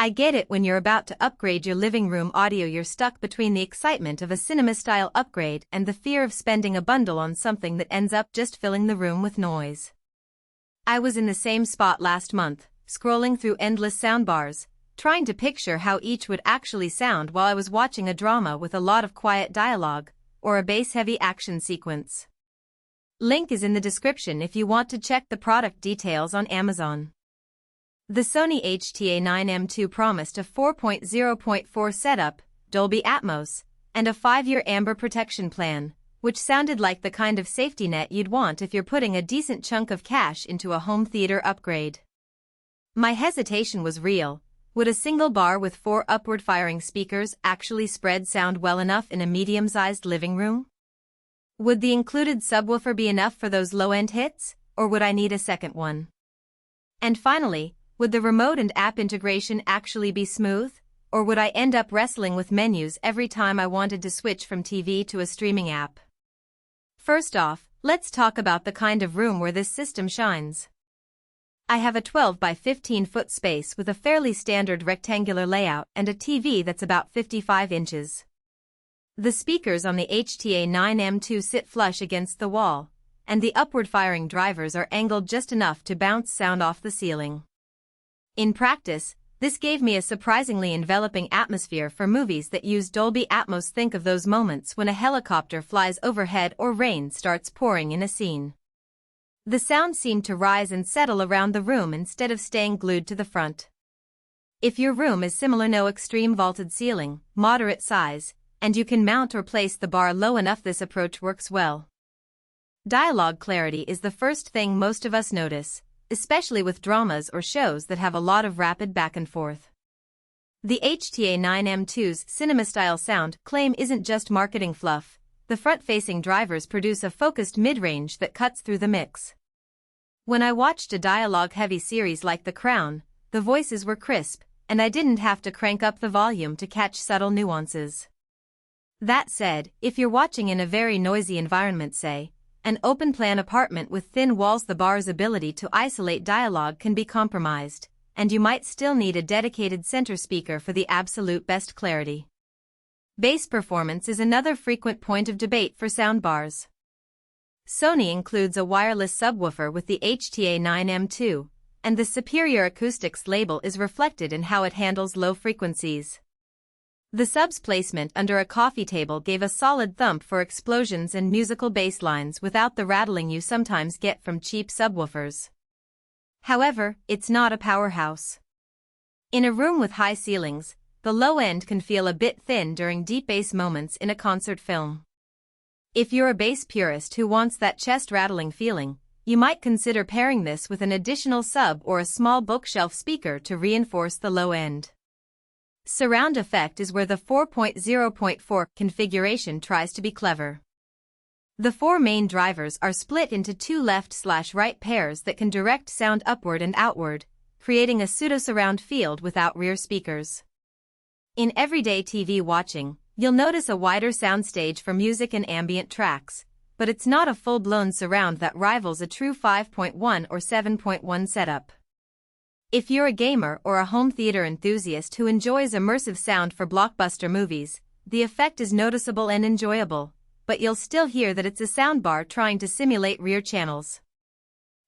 I get it. When you're about to upgrade your living room audio, you're stuck between the excitement of a cinema-style upgrade and the fear of spending a bundle on something that ends up just filling the room with noise. I was in the same spot last month, scrolling through endless soundbars, trying to picture how each would actually sound while I was watching a drama with a lot of quiet dialogue, or a bass-heavy action sequence. Link is in the description if you want to check the product details on Amazon. The Sony A9M2 promised a 4.0.4 setup, Dolby Atmos, and a 5-year amber protection plan, which sounded like the kind of safety net you'd want if you're putting a decent chunk of cash into a home theater upgrade. My hesitation was real. Would a single bar with 4 upward-firing speakers actually spread sound well enough in a medium-sized living room? Would the included subwoofer be enough for those low-end hits, or would I need a second one? And finally, would the remote and app integration actually be smooth, or would I end up wrestling with menus every time I wanted to switch from TV to a streaming app? First off, let's talk about the kind of room where this system shines. I have a 12 by 15 foot space with a fairly standard rectangular layout and a TV that's about 55 inches. The speakers on the A9M2 sit flush against the wall, and the upward-firing drivers are angled just enough to bounce sound off the ceiling. In practice, this gave me a surprisingly enveloping atmosphere for movies that use Dolby Atmos. Think of those moments when a helicopter flies overhead or rain starts pouring in a scene. The sound seemed to rise and settle around the room instead of staying glued to the front. If your room is similar, no extreme vaulted ceiling, moderate size, and you can mount or place the bar low enough, this approach works well. Dialogue clarity is the first thing most of us notice, especially with dramas or shows that have a lot of rapid back and forth. The A9M2's cinema-style sound claim isn't just marketing fluff. The front-facing drivers produce a focused mid-range that cuts through the mix. When I watched a dialogue-heavy series like The Crown, the voices were crisp, and I didn't have to crank up the volume to catch subtle nuances. That said, if you're watching in a very noisy environment, say, an open-plan apartment with thin walls, the bar's ability to isolate dialogue can be compromised, and you might still need a dedicated center speaker for the absolute best clarity. Bass performance is another frequent point of debate for soundbars. Sony includes a wireless subwoofer with the A9M2, and the superior acoustics label is reflected in how it handles low frequencies. The sub's placement under a coffee table gave a solid thump for explosions and musical bass lines without the rattling you sometimes get from cheap subwoofers. However, it's not a powerhouse. In a room with high ceilings, the low end can feel a bit thin during deep bass moments in a concert film. If you're a bass purist who wants that chest-rattling feeling, you might consider pairing this with an additional sub or a small bookshelf speaker to reinforce the low end. Surround effect is where the 4.0.4 configuration tries to be clever. The 4 main drivers are split into 2 left/right pairs that can direct sound upward and outward, creating a pseudo-surround field without rear speakers. In everyday TV watching, you'll notice a wider soundstage for music and ambient tracks, but it's not a full-blown surround that rivals a true 5.1 or 7.1 setup. If you're a gamer or a home theater enthusiast who enjoys immersive sound for blockbuster movies, the effect is noticeable and enjoyable, but you'll still hear that it's a soundbar trying to simulate rear channels.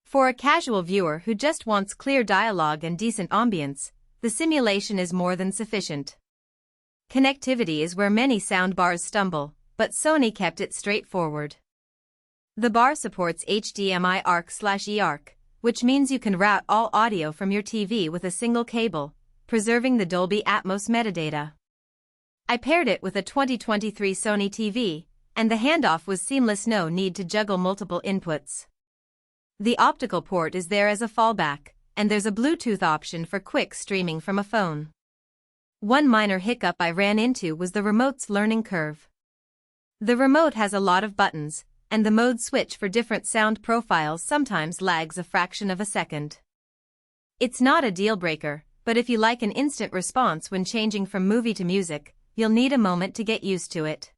For a casual viewer who just wants clear dialogue and decent ambience, the simulation is more than sufficient. Connectivity is where many soundbars stumble, but Sony kept it straightforward. The bar supports HDMI ARC/eARC, which means you can route all audio from your TV with a single cable, preserving the Dolby Atmos metadata. I paired it with a 2023 Sony TV, and the handoff was seamless, no need to juggle multiple inputs. The optical port is there as a fallback, and there's a Bluetooth option for quick streaming from a phone. One minor hiccup I ran into was the remote's learning curve. The remote has a lot of buttons, and the mode switch for different sound profiles sometimes lags a fraction of a second. It's not a deal-breaker, but if you like an instant response when changing from movie to music, you'll need a moment to get used to it.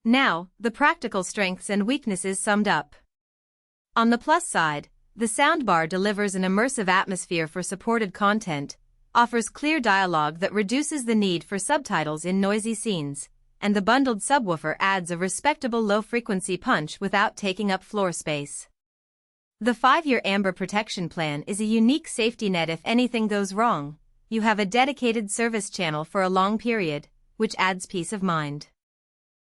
Now, the practical strengths and weaknesses summed up. On the plus side, the soundbar delivers an immersive atmosphere for supported content, offers clear dialogue that reduces the need for subtitles in noisy scenes, and the bundled subwoofer adds a respectable low-frequency punch without taking up floor space. The 5-year Amber Protection Plan is a unique safety net if anything goes wrong. You have a dedicated service channel for a long period, which adds peace of mind.